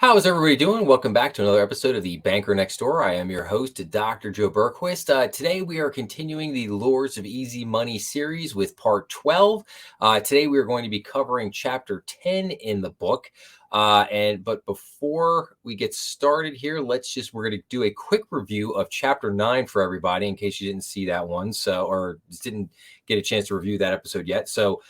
How is everybody doing? Welcome back to another episode of the Banker Next Door. I am your host, Dr. Joe Berquist. Today we are continuing the Lures of Easy Money series with part 12. Today we are going to be covering chapter 10 in the book. But before we get started here, we're going to do a quick review of chapter 9 for everybody in case you didn't see that one, or didn't get a chance to review that episode yet. So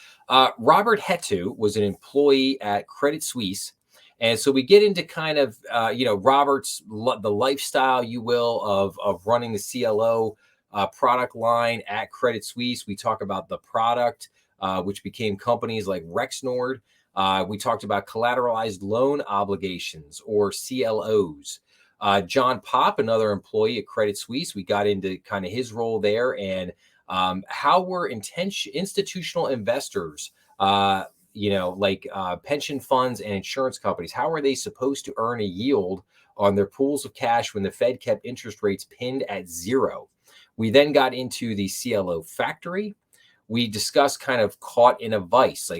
Robert Hetu was an employee at Credit Suisse. And so we get into kind of, Robert's, the lifestyle, you will, of running the CLO product line at Credit Suisse. We talk about the product, which became companies like Rexnord. We talked about collateralized loan obligations, or CLOs. John Popp, another employee at Credit Suisse, we got into kind of his role there and how were institutional investors, pension funds and insurance companies, how are they supposed to earn a yield on their pools of cash when the Fed kept interest rates pinned at zero? We then got into the CLO factory. We discussed kind of caught in a vice,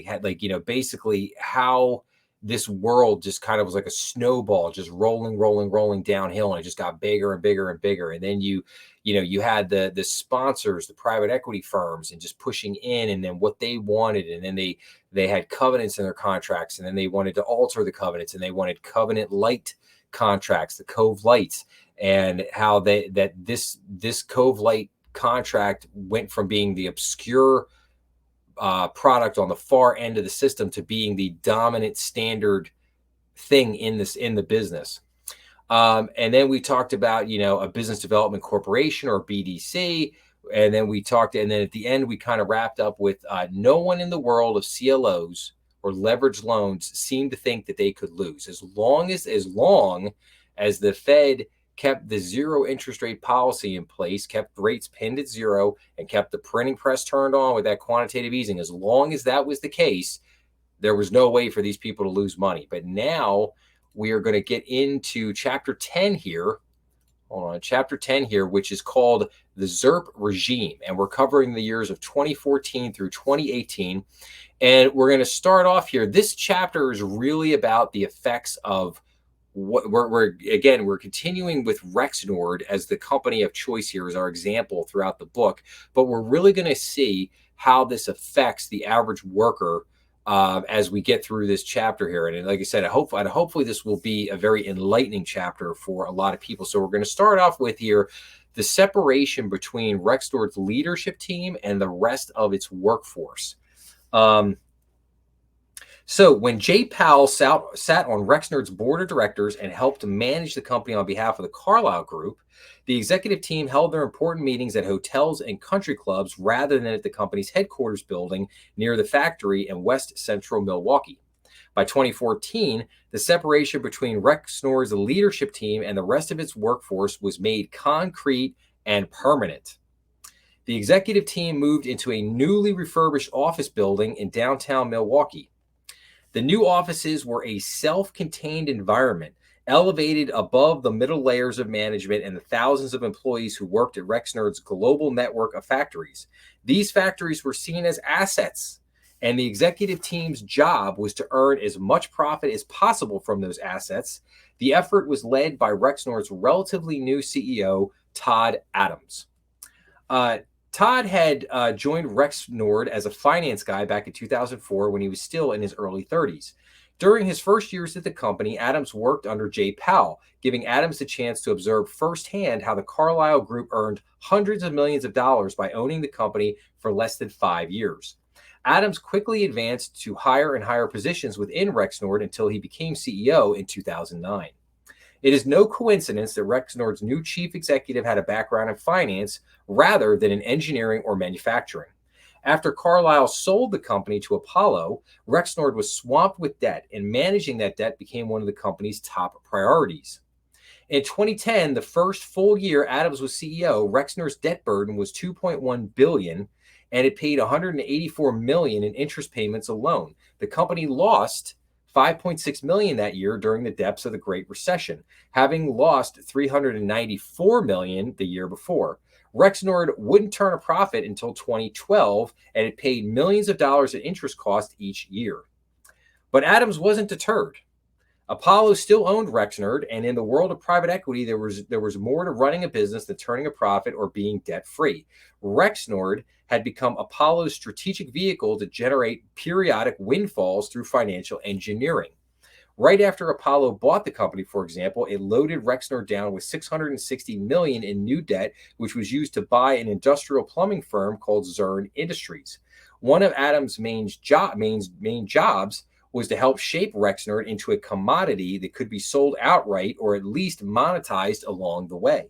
basically how this world just kind of was like a snowball, just rolling downhill, and it just got bigger and bigger and bigger. And then you had the sponsors, the private equity firms, and just pushing in, and then what they wanted, and then they had covenants in their contracts, and then they wanted to alter the covenants, and they wanted covenant light contracts, the Cove Lights, and how this Cove Light contract went from being the obscure product on the far end of the system to being the dominant standard thing in the business. And then we talked about, a business development corporation, or BDC. And then at the end, we kind of wrapped up with no one in the world of CLOs or leveraged loans seemed to think that they could lose as long as the Fed kept the zero interest rate policy in place, kept rates pinned at zero, and kept the printing press turned on with that quantitative easing. As long as that was the case, there was no way for these people to lose money. But now we are going to get into chapter 10 here. Hold on, chapter 10 here, which is called the ZIRP regime. And we're covering the years of 2014 through 2018. And we're going to start off here. This chapter is really about the effects of what we're continuing with Rexnord as the company of choice here as our example throughout the book, but we're really going to see how this affects the average worker as we get through this chapter here. And like I said, hopefully this will be a very enlightening chapter for a lot of people. So we're going to start off with here the separation between Rexnord's leadership team and the rest of its workforce. So when Jay Powell sat on Rexnord's board of directors and helped manage the company on behalf of the Carlyle Group, the executive team held their important meetings at hotels and country clubs rather than at the company's headquarters building near the factory in West Central Milwaukee. By 2014, the separation between Rexnord's leadership team and the rest of its workforce was made concrete and permanent. The executive team moved into a newly refurbished office building in downtown Milwaukee. The new offices were a self-contained environment, elevated above the middle layers of management and the thousands of employees who worked at Rexnord's global network of factories. These factories were seen as assets, and the executive team's job was to earn as much profit as possible from those assets. The effort was led by Rexnord's relatively new CEO, Todd Adams. Todd had joined Rexnord as a finance guy back in 2004 when he was still in his early 30s. During his first years at the company, Adams worked under Jay Powell, giving Adams the chance to observe firsthand how the Carlyle Group earned hundreds of millions of dollars by owning the company for less than 5 years. Adams quickly advanced to higher and higher positions within Rexnord until he became CEO in 2009. It is no coincidence that Rexnord's new chief executive had a background in finance rather than in engineering or manufacturing. After Carlyle sold the company to Apollo, Rexnord was swamped with debt, and managing that debt became one of the company's top priorities. In 2010, the first full year Adams was CEO, Rexnord's debt burden was $2.1 billion, and it paid $184 million in interest payments alone. The company lost $5.6 million that year during the depths of the Great Recession, having lost $394 million the year before. Rexnord wouldn't turn a profit until 2012, and it paid millions of dollars in interest costs each year. But Adams wasn't deterred. Apollo still owned Rexnord, and in the world of private equity, there was more to running a business than turning a profit or being debt free. Rexnord had become Apollo's strategic vehicle to generate periodic windfalls through financial engineering. Right after Apollo bought the company, for example, it loaded Rexnord down with 660 million in new debt, which was used to buy an industrial plumbing firm called Zurn Industries. One of Adams' main jobs was to help shape Rexnord into a commodity that could be sold outright or at least monetized along the way.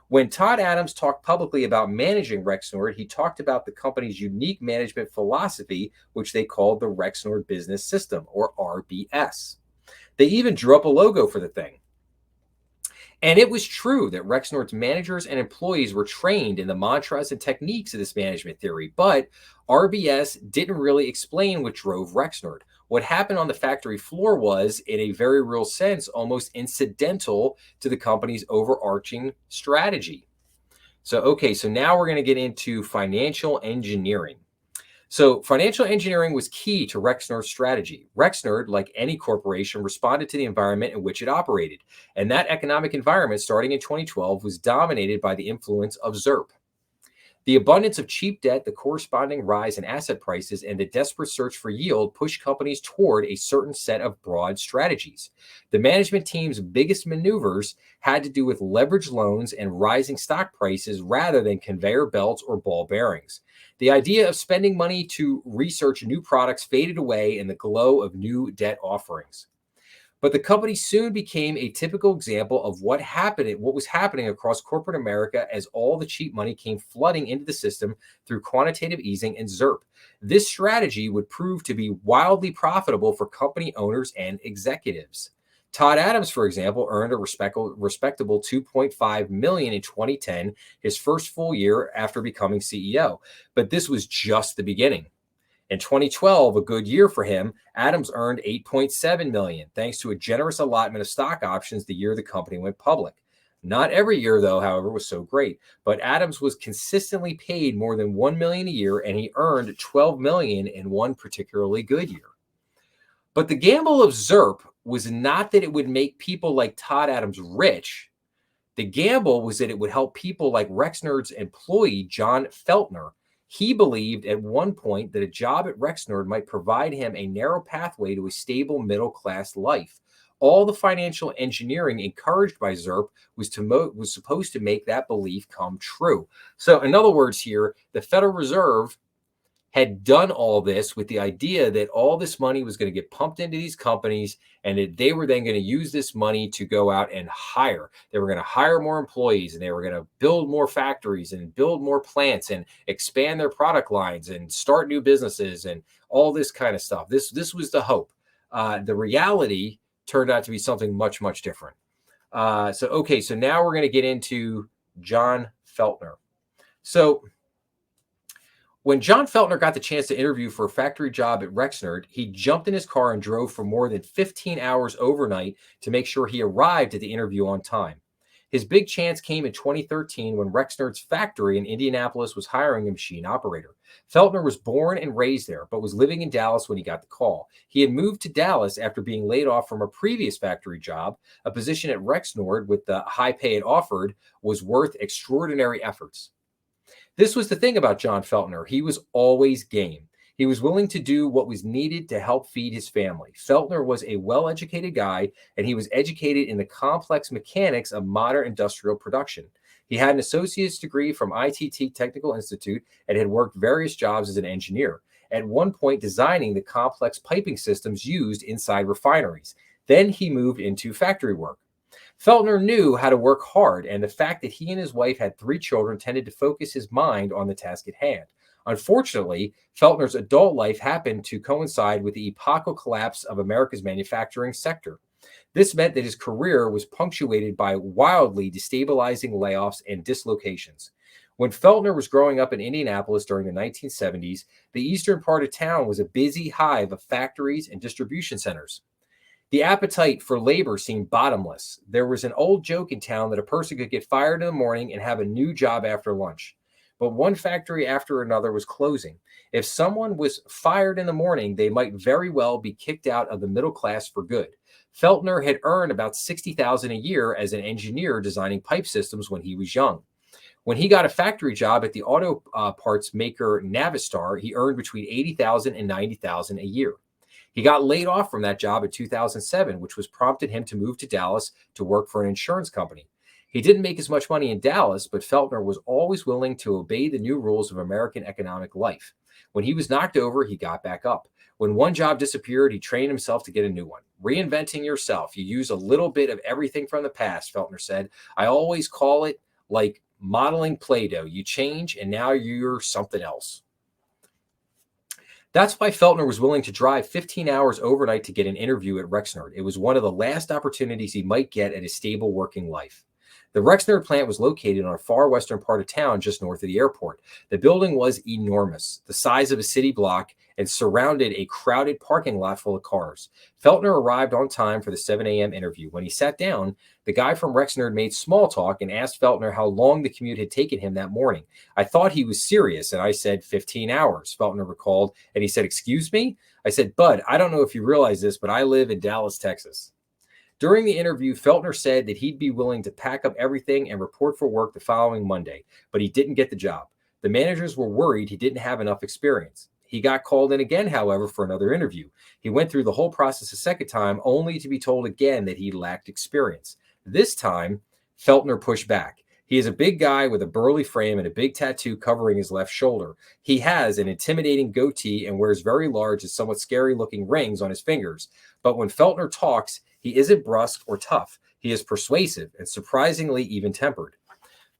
When Todd Adams talked publicly about managing Rexnord, he talked about the company's unique management philosophy, which they called the Rexnord Business System, or RBS. They even drew up a logo for the thing. And it was true that Rexnord's managers and employees were trained in the mantras and techniques of this management theory, but RBS didn't really explain what drove Rexnord. What happened on the factory floor was, in a very real sense, almost incidental to the company's overarching strategy. So now we're going to get into financial engineering. So, financial engineering was key to Rexnord's strategy. Rexnord, like any corporation, responded to the environment in which it operated. And that economic environment, starting in 2012, was dominated by the influence of ZIRP. The abundance of cheap debt, the corresponding rise in asset prices, and the desperate search for yield pushed companies toward a certain set of broad strategies. The management team's biggest maneuvers had to do with leveraged loans and rising stock prices rather than conveyor belts or ball bearings. The idea of spending money to research new products faded away in the glow of new debt offerings. But the company soon became a typical example of what was happening across corporate America as all the cheap money came flooding into the system through quantitative easing and ZIRP. This strategy would prove to be wildly profitable for company owners and executives. Todd Adams, for example, earned a respectable $2.5 million in 2010, his first full year after becoming CEO. But this was just the beginning. In 2012, a good year for him, Adams earned $8.7 million, thanks to a generous allotment of stock options the year the company went public. Not every year, though, however, was so great, but Adams was consistently paid more than $1 million a year, and he earned $12 million in one particularly good year. But the gamble of ZIRP was not that it would make people like Todd Adams rich. The gamble was that it would help people like Rexnord's employee, John Feltner. He believed at one point that a job at Rexnord might provide him a narrow pathway to a stable middle-class life. All the financial engineering encouraged by ZIRP was supposed to make that belief come true. So in other words here, the Federal Reserve had done all this with the idea that all this money was going to get pumped into these companies and that they were then going to use this money to go out and hire. They were going to hire more employees and they were going to build more factories and build more plants and expand their product lines and start new businesses and all this kind of stuff. This was the hope. The reality turned out to be something much, much different. So now we're going to get into John Feltner. So when John Feltner got the chance to interview for a factory job at Rexnord, he jumped in his car and drove for more than 15 hours overnight to make sure he arrived at the interview on time. His big chance came in 2013 when Rexnord's factory in Indianapolis was hiring a machine operator. Feltner was born and raised there, but was living in Dallas when he got the call. He had moved to Dallas after being laid off from a previous factory job. A position at Rexnord with the high pay it offered was worth extraordinary efforts. This was the thing about John Feltner. He was always game. He was willing to do what was needed to help feed his family. Feltner was a well-educated guy, and he was educated in the complex mechanics of modern industrial production. He had an associate's degree from ITT Technical Institute and had worked various jobs as an engineer, at one point designing the complex piping systems used inside refineries. Then he moved into factory work. Feltner knew how to work hard, and the fact that he and his wife had 3 children tended to focus his mind on the task at hand. Unfortunately, Feltner's adult life happened to coincide with the epochal collapse of America's manufacturing sector. This meant that his career was punctuated by wildly destabilizing layoffs and dislocations. When Feltner was growing up in Indianapolis during the 1970s, the eastern part of town was a busy hive of factories and distribution centers. The appetite for labor seemed bottomless. There was an old joke in town that a person could get fired in the morning and have a new job after lunch. But one factory after another was closing. If someone was fired in the morning, they might very well be kicked out of the middle class for good. Feltner had earned about $60,000 a year as an engineer designing pipe systems when he was young. When he got a factory job at the auto parts maker Navistar, he earned between $80,000 and $90,000 a year. He got laid off from that job in 2007, which was prompted him to move to Dallas to work for an insurance company. He didn't make as much money in Dallas, but Feltner was always willing to obey the new rules of American economic life. When he was knocked over, he got back up. When one job disappeared, he trained himself to get a new one. Reinventing yourself. You use a little bit of everything from the past, Feltner said. I always call it like modeling Play-Doh. You change, and now you're something else. That's why Feltner was willing to drive 15 hours overnight to get an interview at Rexnord. It was one of the last opportunities he might get at a stable working life. The Rexnord plant was located on a far western part of town just north of the airport. The building was enormous, the size of a city block, and surrounded a crowded parking lot full of cars. Feltner arrived on time for the 7 a.m. interview. When he sat down, the guy from Rexnord made small talk and asked Feltner how long the commute had taken him that morning. I thought he was serious, and I said 15 hours, Feltner recalled, and he said, "Excuse me?" I said, "Bud, I don't know if you realize this, but I live in Dallas, Texas." During the interview, Feltner said that he'd be willing to pack up everything and report for work the following Monday, but he didn't get the job. The managers were worried he didn't have enough experience. He got called in again, however, for another interview. He went through the whole process a second time, only to be told again that he lacked experience. This time, Feltner pushed back. He is a big guy with a burly frame and a big tattoo covering his left shoulder. He has an intimidating goatee and wears very large and somewhat scary-looking rings on his fingers. But when Feltner talks, he isn't brusque or tough. He is persuasive and surprisingly even-tempered.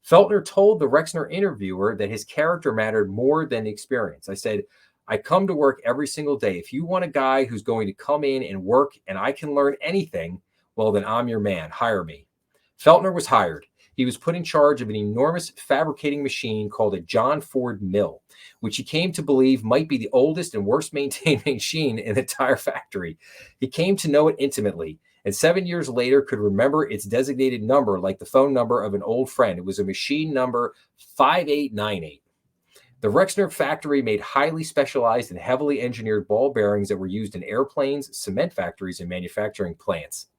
Feltner told the Rexnord interviewer that his character mattered more than the experience. I said, I come to work every single day. If you want a guy who's going to come in and work and I can learn anything, well, then I'm your man. Hire me. Feltner was hired. He was put in charge of an enormous fabricating machine called a John Ford mill, which he came to believe might be the oldest and worst maintained machine in the entire factory. He came to know it intimately, and 7 years later could remember its designated number like the phone number of an old friend. It was a machine number 5898. The Rexnord factory made highly specialized and heavily engineered ball bearings that were used in airplanes, cement factories, and manufacturing plants.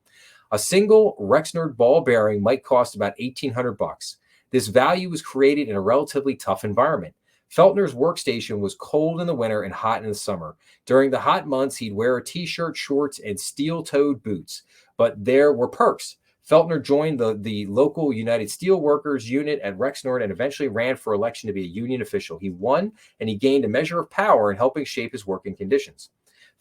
A single Rexnord ball bearing might cost about $1,800. This value was created in a relatively tough environment. Feltner's workstation was cold in the winter and hot in the summer. During the hot months, he'd wear a t-shirt, shorts, and steel-toed boots. But there were perks. Feltner joined the local United Steelworkers unit at Rexnord and eventually ran for election to be a union official. He won, and he gained a measure of power in helping shape his working conditions.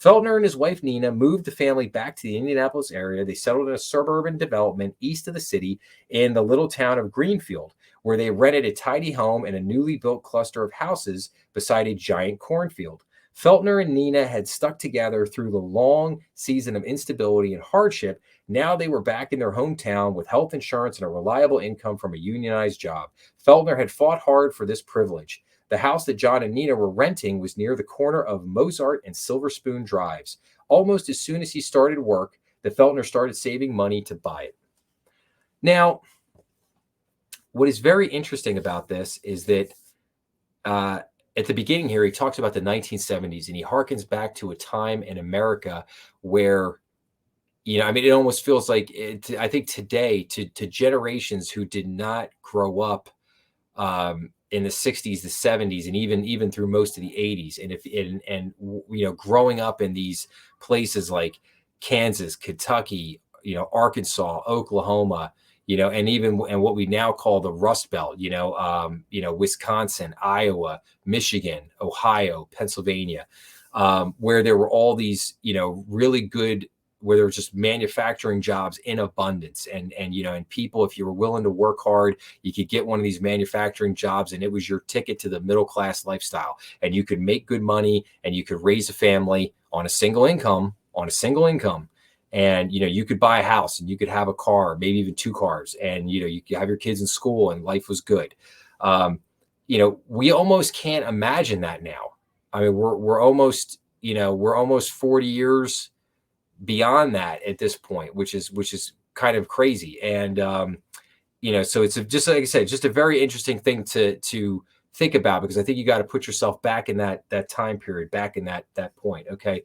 Feltner and his wife, Nina, moved the family back to the Indianapolis area. They settled in a suburban development east of the city in the little town of Greenfield, where they rented a tidy home and a newly built cluster of houses beside a giant cornfield. Feltner and Nina had stuck together through the long season of instability and hardship. Now they were back in their hometown with health insurance and a reliable income from a unionized job. Feltner had fought hard for this privilege. The house that John and Nina were renting was near the corner of Mozart and Silver Spoon Drives. Almost as soon as he started work, the Feltner started saving money to buy it. Now, what is very interesting about this is that at the beginning here, he talks about the 1970s, and he harkens back to a time in America where, it almost feels like, I think today, to generations who did not grow up in the 60s, the 70s, and even through most of the 80s. And growing up in these places like Kansas, Kentucky, Arkansas, Oklahoma, and what we now call the Rust Belt, Wisconsin, Iowa, Michigan, Ohio, Pennsylvania, where there were all these, really good, where there was just manufacturing jobs in abundance. And people, if you were willing to work hard, you could get one of these manufacturing jobs, and it was your ticket to the middle-class lifestyle. And you could make good money, and you could raise a family on a single income. And, you could buy a house, and you could have a car, maybe even two cars, and, you could have your kids in school, and life was good. We almost can't imagine that now. I mean, we're almost 40 years beyond that at this point, which is kind of crazy. And, so it's just, like I said, just a very interesting thing to think about, because I think you got to put yourself back in that time period, back in that point. Okay.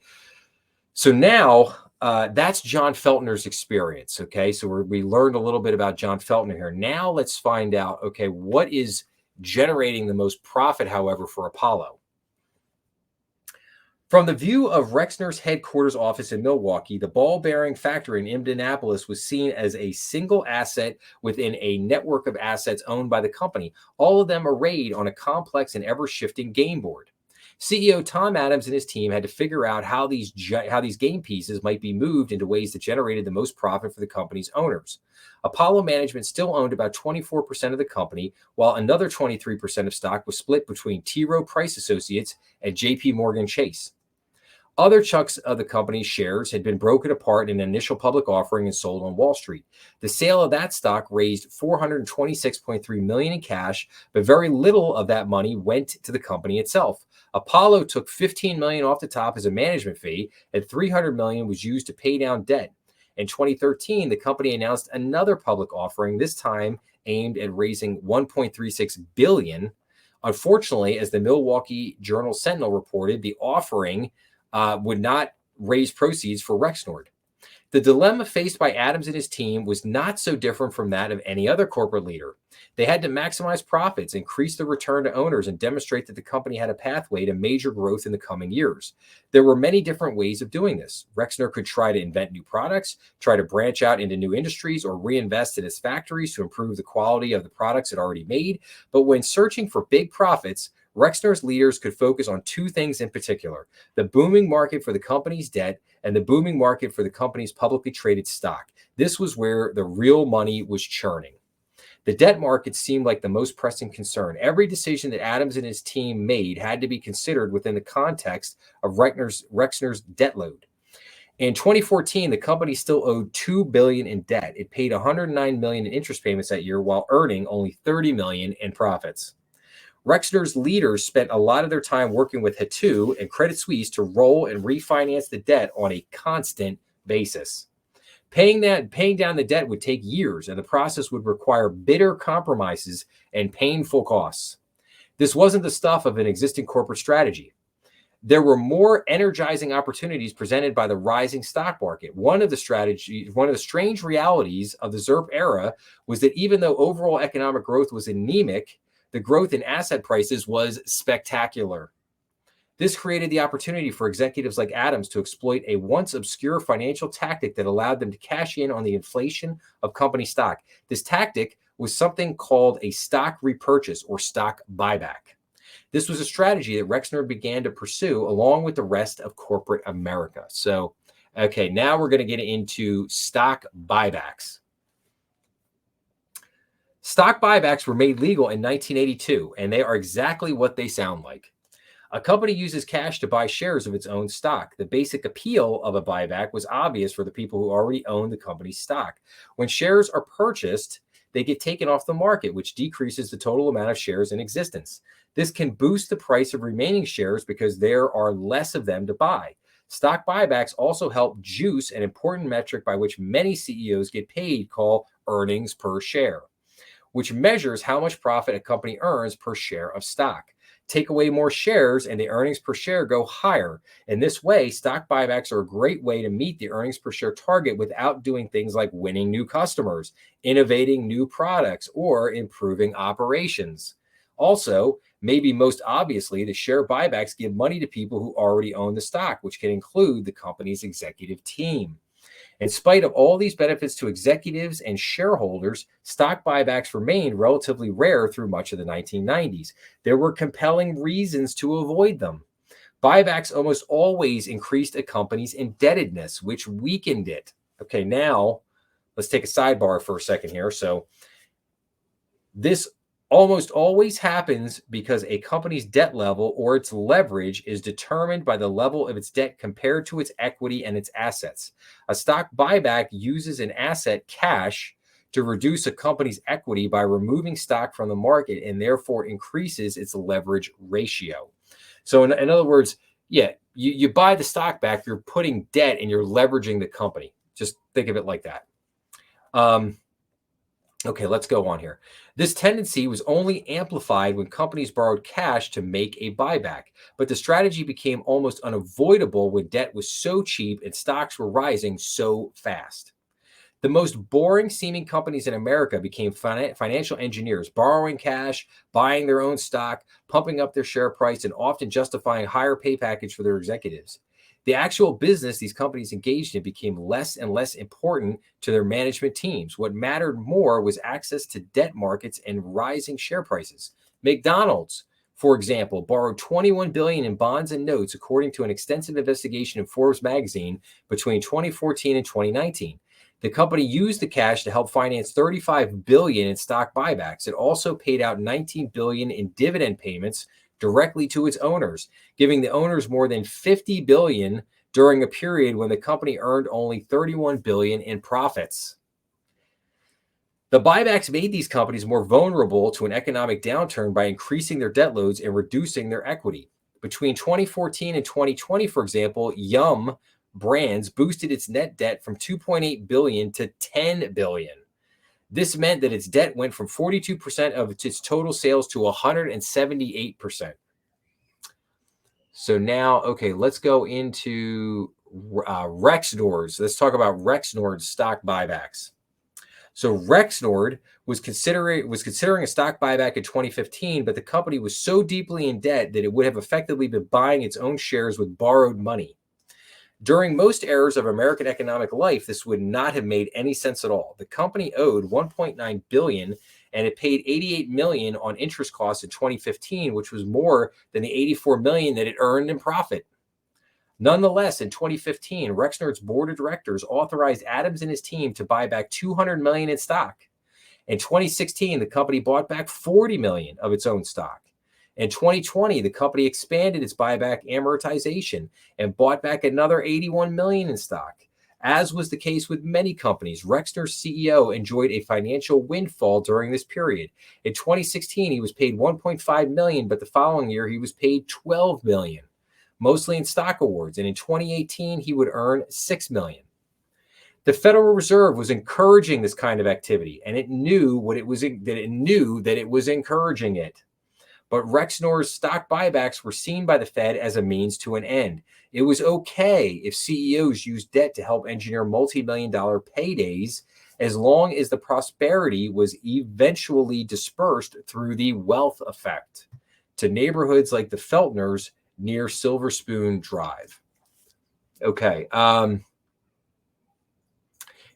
So now That's John Feltner's experience. Okay, so we learned a little bit about John Feltner here. Now let's find out, okay, what is generating the most profit, however, for Apollo? From the view of Rexner's headquarters office in Milwaukee, the ball bearing factory in Indianapolis was seen as a single asset within a network of assets owned by the company, all of them arrayed on a complex and ever shifting game board. CEO Tom Adams and his team had to figure out how these game pieces might be moved into ways that generated the most profit for the company's owners. Apollo management still owned about 24% of the company, while another 23% of stock was split between T. Rowe Price Associates and JP Morgan Chase. Other chunks of the company's shares had been broken apart in an initial public offering and sold on Wall Street. The sale of that stock raised $426.3 million in cash, but very little of that money went to the company itself. Apollo took $15 million off the top as a management fee, and $300 million was used to pay down debt. In 2013, the company announced another public offering, this time aimed at raising $1.36 billion. Unfortunately, as the Milwaukee Journal Sentinel reported, the offering would not raise proceeds for Rexnord. The dilemma faced by Adams and his team was not so different from that of any other corporate leader. They had to maximize profits, increase the return to owners, and demonstrate that the company had a pathway to major growth in the coming years. There were many different ways of doing this. Rexnord could try to invent new products, try to branch out into new industries, or reinvest in its factories to improve the quality of the products it already made. But when searching for big profits, Rexnord's leaders could focus on two things in particular: the booming market for the company's debt and the booming market for the company's publicly traded stock. This was where the real money was churning. The debt market seemed like the most pressing concern. Every decision that Adams and his team made had to be considered within the context of Rexnord's debt load. In 2014, the company still owed $2 billion in debt. It paid $109 million in interest payments that year while earning only $30 million in profits. Rexnord's leaders spent a lot of their time working with Hatu and Credit Suisse to roll and refinance the debt on a constant basis. Paying down the debt would take years, and the process would require bitter compromises and painful costs. This wasn't the stuff of an existing corporate strategy. There were more energizing opportunities presented by the rising stock market. One of the strange realities of the ZERP era was that even though overall economic growth was anemic, the growth in asset prices was spectacular. This created the opportunity for executives like Adams to exploit a once obscure financial tactic that allowed them to cash in on the inflation of company stock. This tactic was something called a stock repurchase or stock buyback. This was a strategy that Rexnord began to pursue along with the rest of corporate America. So, okay, now we're going to get into stock buybacks. Stock buybacks were made legal in 1982, and they are exactly what they sound like. A company uses cash to buy shares of its own stock. The basic appeal of a buyback was obvious for the people who already own the company's stock. When shares are purchased, they get taken off the market, which decreases the total amount of shares in existence. This can boost the price of remaining shares because there are less of them to buy. Stock buybacks also help juice an important metric by which many CEOs get paid, called earnings per share, which measures how much profit a company earns per share of stock. Take away more shares and the earnings per share go higher. In this way, stock buybacks are a great way to meet the earnings per share target without doing things like winning new customers, innovating new products, or improving operations. Also, maybe most obviously, the share buybacks give money to people who already own the stock, which can include the company's executive team. In spite of all these benefits to executives and shareholders, stock buybacks remained relatively rare through much of the 1990s. There were compelling reasons to avoid them. Buybacks almost always increased a company's indebtedness, which weakened it. Okay, now let's take a sidebar for a second here. So this almost always happens because a company's debt level or its leverage is determined by the level of its debt compared to its equity and its assets. A stock buyback uses an asset, cash, to reduce a company's equity by removing stock from the market and therefore increases its leverage ratio. So in other words, yeah, you buy the stock back, you're putting debt and you're leveraging the company. Just think of it like that. Okay, let's go on here. This tendency was only amplified when companies borrowed cash to make a buyback, but the strategy became almost unavoidable when debt was so cheap and stocks were rising so fast. The most boring seeming companies in America became financial engineers, borrowing cash, buying their own stock, pumping up their share price, and often justifying higher pay package for their executives. The actual business these companies engaged in became less and less important to their management teams. What mattered more was access to debt markets and rising share prices. McDonald's, for example, borrowed 21 billion in bonds and notes according to an extensive investigation in Forbes magazine between 2014 and 2019. The company used the cash to help finance 35 billion in stock buybacks. It also paid out 19 billion in dividend payments directly to its owners, giving the owners more than 50 billion during a period when the company earned only 31 billion in profits. The buybacks made these companies more vulnerable to an economic downturn by increasing their debt loads and reducing their equity. Between 2014 and 2020, for example, Yum Brands boosted its net debt from 2.8 billion to 10 billion. This meant that its debt went from 42% of its total sales to 178%. So now, okay, let's go into Rexnord's. Let's talk about Rexnord's stock buybacks. So Rexnord was considering a stock buyback in 2015, but the company was so deeply in debt that it would have effectively been buying its own shares with borrowed money. During most eras of American economic life, this would not have made any sense at all. The company owed 1.9 billion and it paid 88 million on interest costs in 2015, which was more than the 84 million that it earned in profit. Nonetheless, in 2015, Rexnord's board of directors authorized Adams and his team to buy back 200 million in stock. In 2016, the company bought back 40 million of its own stock. In 2020, the company expanded its buyback amortization and bought back another 81 million in stock. As was the case with many companies, Rexnord's CEO enjoyed a financial windfall during this period. In 2016, he was paid 1.5 million, but the following year he was paid 12 million, mostly in stock awards, and in 2018 he would earn 6 million. The Federal Reserve was encouraging this kind of activity, and it knew that it was encouraging it. But Rexnord's stock buybacks were seen by the Fed as a means to an end. It was okay if CEOs used debt to help engineer multi-million-dollar paydays as long as the prosperity was eventually dispersed through the wealth effect to neighborhoods like the Feltners near Silver Spoon Drive. Okay.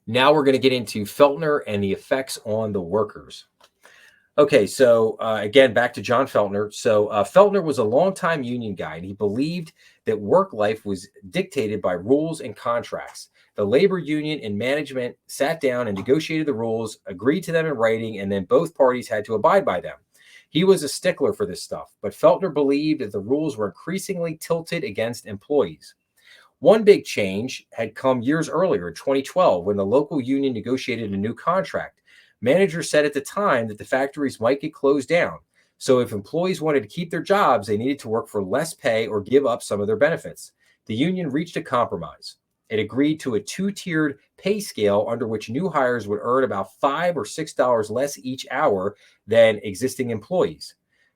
Now we're going to get into Feltner and the effects on the workers. Okay, so again, back to John Feltner. So Feltner was a longtime union guy, and he believed that work life was dictated by rules and contracts. The labor union and management sat down and negotiated the rules, agreed to them in writing, and then both parties had to abide by them. He was a stickler for this stuff, but Feltner believed that the rules were increasingly tilted against employees. One big change had come years earlier in 2012 when the local union negotiated a new contract. Managers said at the time that the factories might get closed down. So if employees wanted to keep their jobs, they needed to work for less pay or give up some of their benefits. The union reached a compromise. It agreed to a two-tiered pay scale under which new hires would earn about $5 or $6 less each hour than existing employees.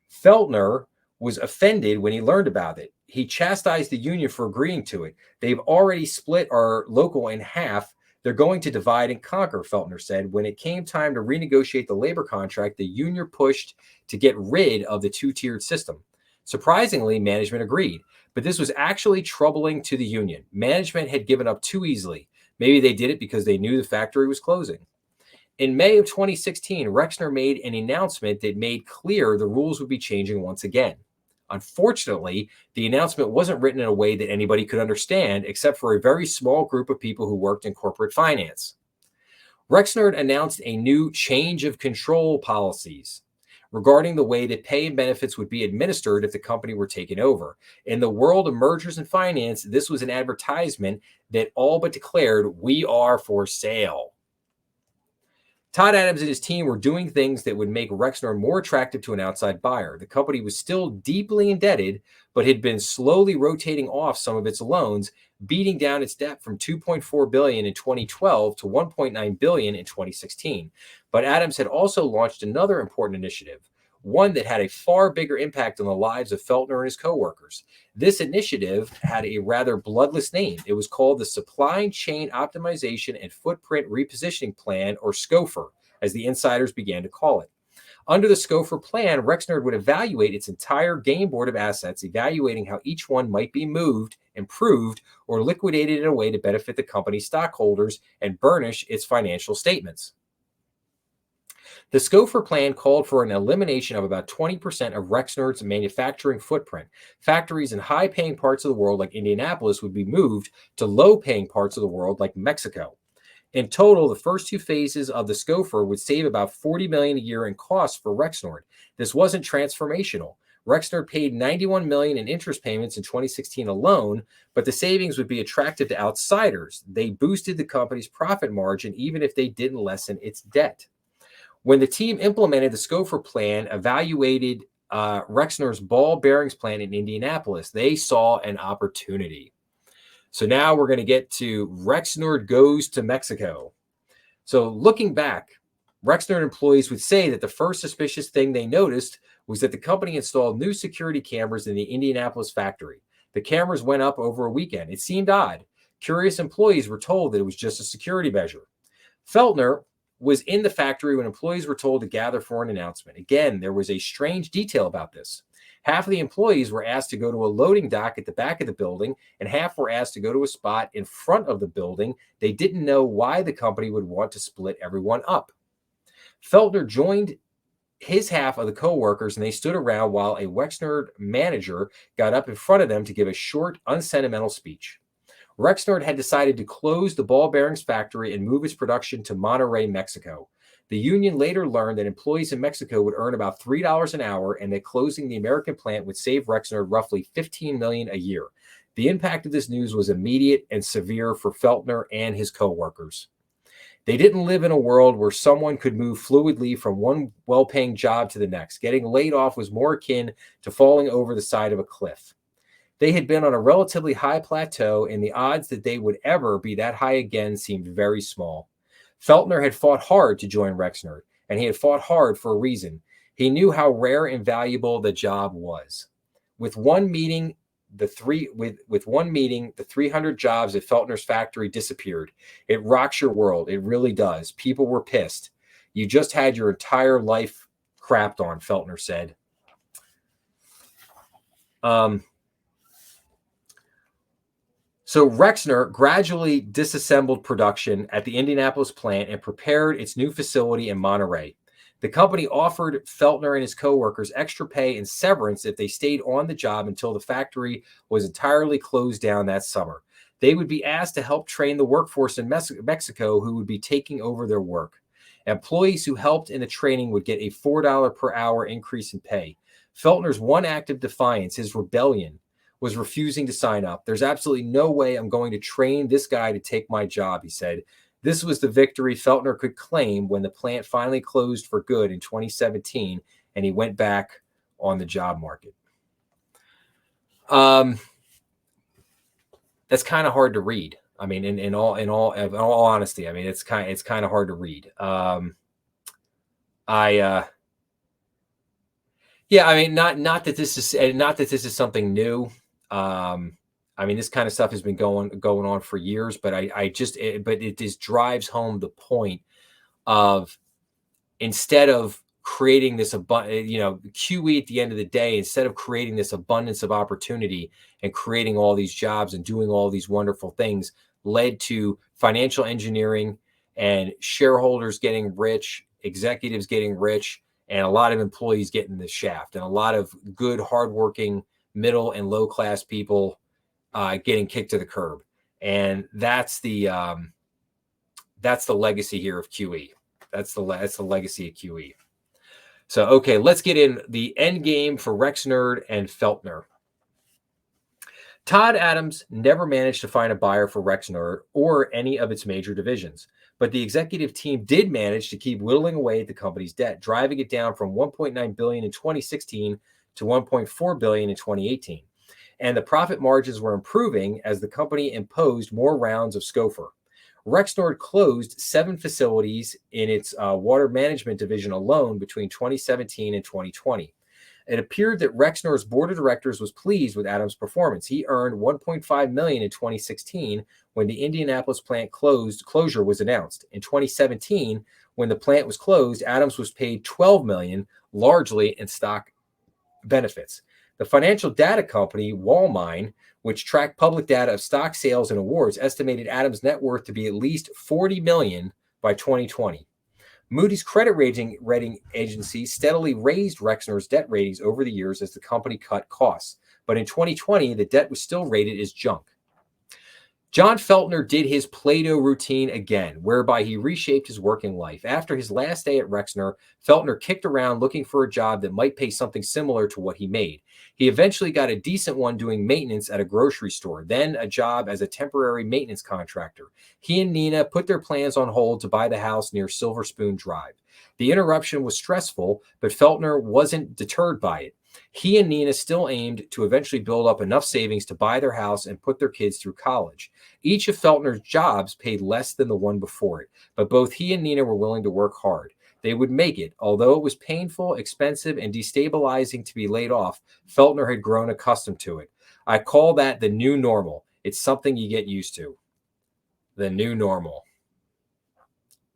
Feltner was offended when he learned about it. He chastised the union for agreeing to it. They've already split our local in half. They're going to divide and conquer, Feltner said. When it came time to renegotiate the labor contract, the union pushed to get rid of the two-tiered system. Surprisingly, management agreed, but this was actually troubling to the union. Management had given up too easily. Maybe they did it because they knew the factory was closing. In May of 2016, Rexnord made an announcement that made clear the rules would be changing once again. Unfortunately, the announcement wasn't written in a way that anybody could understand, except for a very small group of people who worked in corporate finance. Rexnord announced a new change of control policies regarding the way that pay and benefits would be administered if the company were taken over. In the world of mergers and finance, this was an advertisement that all but declared, "We are for sale." Todd Adams and his team were doing things that would make Rexnord more attractive to an outside buyer. The company was still deeply indebted, but had been slowly rotating off some of its loans, beating down its debt from $2.4 billion in 2012 to $1.9 billion in 2016. But Adams had also launched another important initiative, one that had a far bigger impact on the lives of Feltner and his coworkers. This initiative had a rather bloodless name. It was called the Supply Chain Optimization and Footprint Repositioning Plan, or SCOFR, as the insiders began to call it. Under the SCOFR plan, Rexnord would evaluate its entire game board of assets, evaluating how each one might be moved, improved, or liquidated in a way to benefit the company's stockholders and burnish its financial statements. The SCOFR plan called for an elimination of about 20% of Rexnord's manufacturing footprint. Factories in high-paying parts of the world like Indianapolis would be moved to low-paying parts of the world like Mexico. In total, the first two phases of the SCOFR would save about $40 million a year in costs for Rexnord. This wasn't transformational. Rexnord paid $91 million in interest payments in 2016 alone, but the savings would be attractive to outsiders. They boosted the company's profit margin even if they didn't lessen its debt. When the team implemented the SCOFR plan, evaluated Rexnord's ball bearings plant in Indianapolis, they saw an opportunity. So now we're going to get to Rexnord goes to Mexico. So looking back, Rexnord employees would say that the first suspicious thing they noticed was that the company installed new security cameras in the Indianapolis factory. The cameras went up over a weekend. It seemed odd. Curious employees were told that it was just a security measure. Feltner was in the factory when employees were told to gather for an announcement. Again, there was a strange detail about this. Half of the employees were asked to go to a loading dock at the back of the building, and half were asked to go to a spot in front of the building. They didn't know why the company would want to split everyone up. Feltner joined his half of the co-workers, and they stood around while a Rexnord manager got up in front of them to give a short, unsentimental speech. Rexnord had decided to close the ball bearings factory and move its production to Monterrey, Mexico. The union later learned that employees in Mexico would earn about $3 an hour and that closing the American plant would save Rexnord roughly $15 million a year. The impact of this news was immediate and severe for Feltner and his co-workers. They didn't live in a world where someone could move fluidly from one well-paying job to the next. Getting laid off was more akin to falling over the side of a cliff. They had been on a relatively high plateau, and the odds that they would ever be that high again seemed very small. Feltner had fought hard to join Rexnord, and he had fought hard for a reason. He knew how rare and valuable the job was. With one meeting, the 300 jobs at Feltner's factory disappeared. It rocks your world. It really does. People were pissed. You just had your entire life crapped on, Feltner said. So Rexnord gradually disassembled production at the Indianapolis plant and prepared its new facility in Monterrey. The company offered Feltner and his coworkers extra pay and severance if they stayed on the job until the factory was entirely closed down that summer. They would be asked to help train the workforce in Mexico who would be taking over their work. Employees who helped in the training would get a $4 per hour increase in pay. Feltner's one act of defiance, his rebellion, was refusing to sign up. There's absolutely no way I'm going to train this guy to take my job, he said. This was the victory Feltner could claim when the plant finally closed for good in 2017 and he went back on the job market. That's kind of hard to read. I mean, in all honesty, I mean, it's kind of hard to read. Yeah, I mean, not that this is something new. I mean, this kind of stuff has been going on for years, but it just drives home the point of, instead of creating this QE at the end of the day, instead of creating this abundance of opportunity and creating all these jobs and doing all these wonderful things, led to financial engineering and shareholders getting rich, executives getting rich, and a lot of employees getting the shaft, and a lot of good, hardworking, middle and low class people getting kicked to the curb. And that's the legacy here of QE. That's the legacy of QE. So, okay, let's get in the end game for Rexnord and Feltner. Todd Adams never managed to find a buyer for Rexnord or any of its major divisions. but the executive team did manage to keep whittling away at the company's debt, driving it down from 1.9 billion in 2016 to 1.4 billion in 2018. And the profit margins were improving as the company imposed more rounds of SCOFR. Rexnord closed 7 facilities in its water management division alone between 2017 and 2020. It appeared that Rexnord's board of directors was pleased with Adams' performance. He earned 1.5 million in 2016 when the Indianapolis plant closure was announced. In 2017, when the plant was closed, Adams was paid 12 million, largely in stock benefits. The financial data company Wallmine, which tracked public data of stock sales and awards, estimated Adams' net worth to be at least 40 million by 2020. Moody's credit rating agency steadily raised Rexnord's debt ratings over the years as the company cut costs. But in 2020, the debt was still rated as junk. John Feltner did his Play-Doh routine again, whereby he reshaped his working life. After his last day at Rexnord, Feltner kicked around looking for a job that might pay something similar to what he made. He eventually got a decent one doing maintenance at a grocery store, then a job as a temporary maintenance contractor. He and Nina put their plans on hold to buy the house near Silver Spoon Drive. The interruption was stressful, but Feltner wasn't deterred by it. He and Nina still aimed to eventually build up enough savings to buy their house and put their kids through college. Each of Feltner's jobs paid less than the one before it, but both he and Nina were willing to work hard. They would make it. Although it was painful, expensive, and destabilizing to be laid off, Feltner had grown accustomed to it. I call that the new normal. It's something you get used to. The new normal.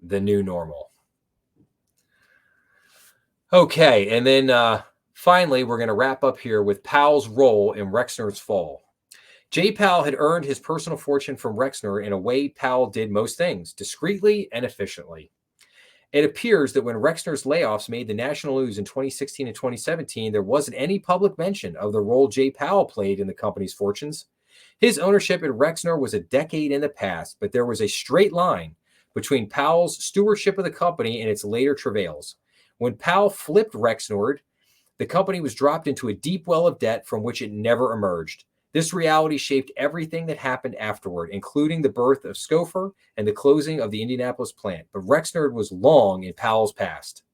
The new normal. Okay, and then finally, we're going to wrap up here with Powell's role in Rexnord's fall. Jay Powell had earned his personal fortune from Rexnord in a way Powell did most things, discreetly and efficiently. It appears that when Rexnord's layoffs made the national news in 2016 and 2017, there wasn't any public mention of the role Jay Powell played in the company's fortunes. His ownership at Rexnord was a decade in the past, but there was a straight line between Powell's stewardship of the company and its later travails. When Powell flipped Rexnord, the company was dropped into a deep well of debt from which it never emerged. This reality shaped everything that happened afterward, including the birth of SCOFR and the closing of the Indianapolis plant. But Rexnord was long in Powell's past.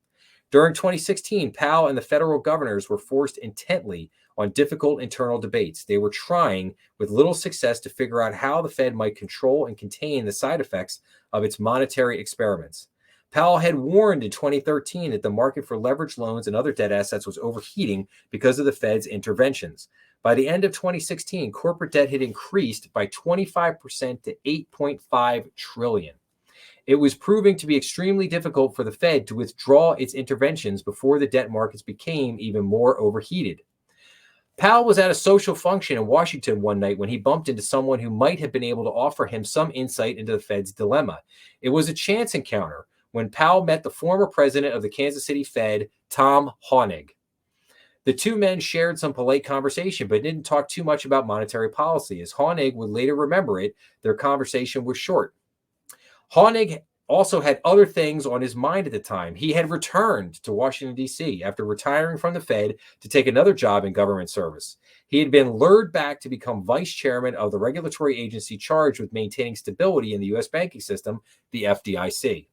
During 2016, Powell and the federal governors were forced intently on difficult internal debates. They were trying, with little success, to figure out how the Fed might control and contain the side effects of its monetary experiments. Powell had warned in 2013 that the market for leveraged loans and other debt assets was overheating because of the Fed's interventions. By the end of 2016, corporate debt had increased by 25% to $8.5 trillion. It was proving to be extremely difficult for the Fed to withdraw its interventions before the debt markets became even more overheated. Powell was at a social function in Washington one night when he bumped into someone who might have been able to offer him some insight into the Fed's dilemma. It was a chance encounter when Powell met the former president of the Kansas City Fed, Tom Hoenig. The two men shared some polite conversation, but didn't talk too much about monetary policy. As Hoenig would later remember it, their conversation was short. Hoenig also had other things on his mind at the time. He had returned to Washington, D.C. after retiring from the Fed to take another job in government service. He had been lured back to become vice chairman of the regulatory agency charged with maintaining stability in the U.S. banking system, the FDIC.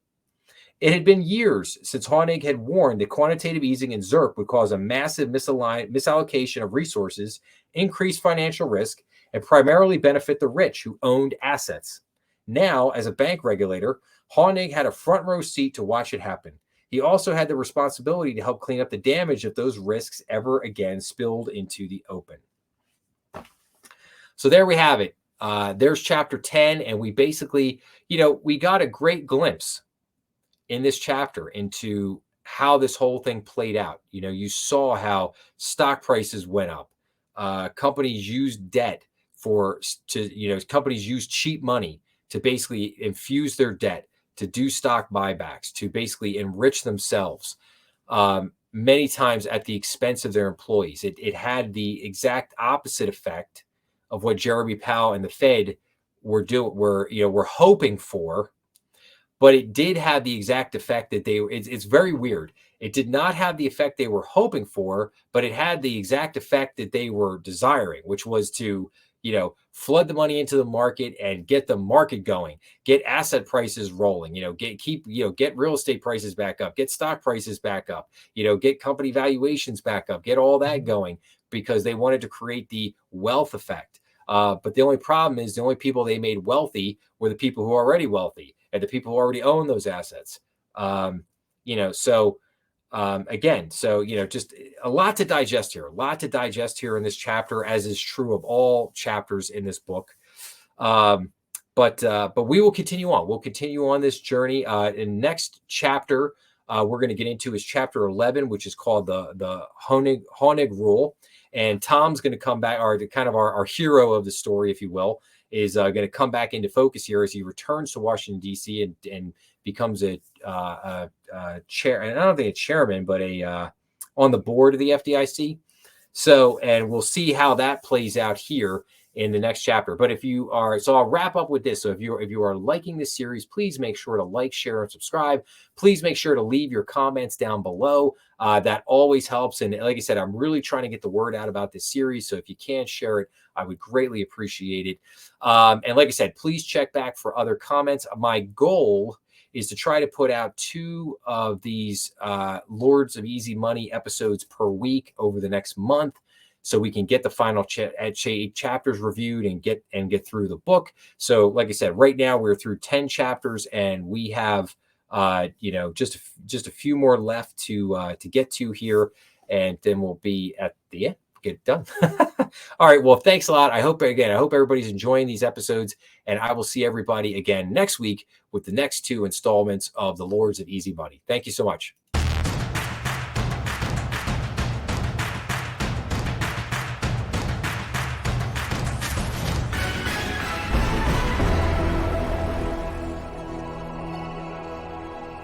It had been years since Hoenig had warned that quantitative easing and ZIRP would cause a massive misallocation of resources, increase financial risk, and primarily benefit the rich who owned assets. Now, as a bank regulator, Hoenig had a front row seat to watch it happen. He also had the responsibility to help clean up the damage if those risks ever again spilled into the open. So there we have it. There's chapter 10, and we basically, we got a great glimpse in this chapter into how this whole thing played out. You saw how stock prices went up. Companies used debt companies used cheap money to basically infuse their debt, to do stock buybacks, to basically enrich themselves, many times at the expense of their employees. It had the exact opposite effect of what Jeremy Powell and the Fed were hoping for. But it did have the exact effect that it's very weird. It did not have the effect they were hoping for, but it had the exact effect that they were desiring, which was to, flood the money into the market and get the market going, get asset prices rolling, get real estate prices back up, get stock prices back up, get company valuations back up, get all that going, because they wanted to create the wealth effect. But the only problem is the only people they made wealthy were the people who are already wealthy and the people who already own those assets. So again, just a lot to digest here, in this chapter, as is true of all chapters in this book. But we will continue on. We'll continue on this journey. In next chapter, we're going to get into is chapter 11, which is called the Honig Rule. And Tom's going to come back, or kind of our hero of the story, if you will, is going to come back into focus here as he returns to Washington, D.C. and becomes a chair, and I don't think a chairman, but on the board of the FDIC. So, and we'll see how that plays out here in the next chapter. But so I'll wrap up with this. So if you are liking this series, please make sure to like, share, and subscribe. Please make sure to leave your comments down below. That always helps. And like I said, I'm really trying to get the word out about this series. So if you can share it, I would greatly appreciate it. And like I said, please check back for other comments. My goal is to try to put out 2 of these Lords of Easy Money episodes per week over the next month, so we can get the final chapters reviewed and get through the book. So like I said, right now we're through 10 chapters, and we have just a few more left to get to here, and then we'll be at the end. Get it done. All right. Well, thanks a lot. I hope everybody's enjoying these episodes, and I will see everybody again next week with the next 2 installments of the Lords of Easy Money. Thank you so much.